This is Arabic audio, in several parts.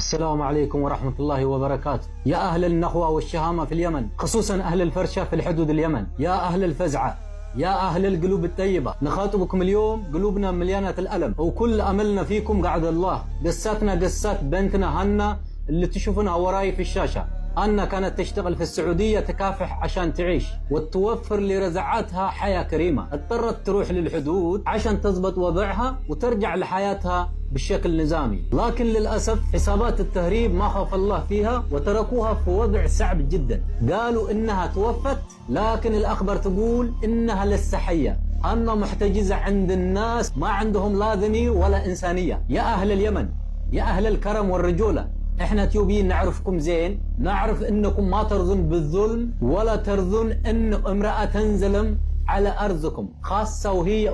السلام عليكم ورحمة الله وبركاته. يا أهل النخوة والشهامة في اليمن، خصوصا أهل الفرشة في الحدود اليمن، يا أهل الفزعة، يا أهل القلوب الطيبة، نخاطبكم اليوم قلوبنا مليانة الألم وكل أملنا فيكم قعد الله. قصتنا قصات بنتنا هنا اللي تشوفونها وراي في الشاشة. هنا كانت تشتغل في السعودية تكافح عشان تعيش وتوفر لرزعاتها حياة كريمة، اضطرت تروح للحدود عشان تضبط وضعها وترجع لحياتها بالشكل نظامي، لكن للأسف حسابات التهريب ما خاف الله فيها وتركوها في وضع صعب جدا. قالوا إنها توفت، لكن الأخبار تقول إنها لسه حية. هنا محتجزة عند الناس ما عندهم لا ضمير ولا إنسانية. يا أهل اليمن، يا أهل الكرم والرجولة، احنا تيوبيين نعرفكم زين، نعرف انكم ما ترضون بالظلم ولا ترضون ان امرأة تنزلم على ارضكم، خاصة وهي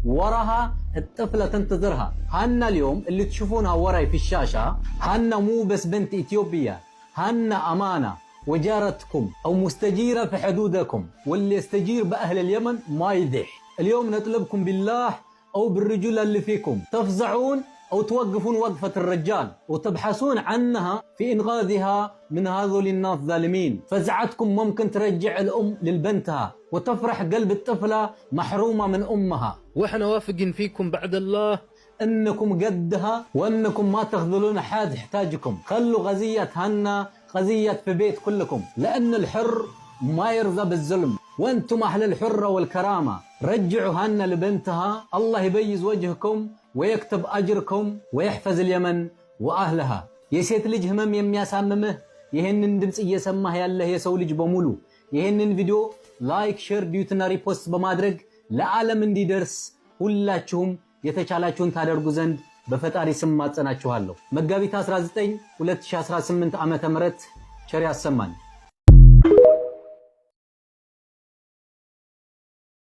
وراها الطفلة تنتظرها. هنا اليوم اللي تشوفونها وراي في الشاشة هنا مو بس بنت اثيوبيا، هنا امانة وجارتكم او مستجيرة في حدودكم، واللي يستجير باهل اليمن ما يذح. اليوم نطلبكم بالله او بالرجولة اللي فيكم تفزعون أو توقفون وقفة الرجال وتبحثون عنها في إنقاذها من هذول الناس الظالمين. فزعتكم ممكن ترجع الأم للبنتها وتفرح قلب الطفلة محرومة من أمها، وإحنا واثقين فيكم بعد الله أنكم قدها وأنكم ما تخذلون حد يحتاجكم. خلوا غزية هنا غزية في بيت كلكم، لأن الحر ما يرضى بالظلم، وأنتم أهل الحرة والكرامة. رجعوا هنا لبنتها، الله يبيز وجهكم ويكتب أجركم ويحفظ اليمن وأهلها. የሴት ልጅ ህመም የሚያሳምምህ ይሄንን ድምጽ እየሰማህ ያለህ የሰው ልጅ በሙሉ ይሄንን ቪዲዮ ላይክ፣ ሼር፣ ዲዩትና ሪፖስት በማድረግ ለዓለም እንዲደርስ ሁላችሁም የተቻላችሁን ታደርጉ ዘንድ በፈጣሪ ስም ማጸናችኋለሁ። መጋቢት 19 2018 ዓ.ም ቸር ያሰማን።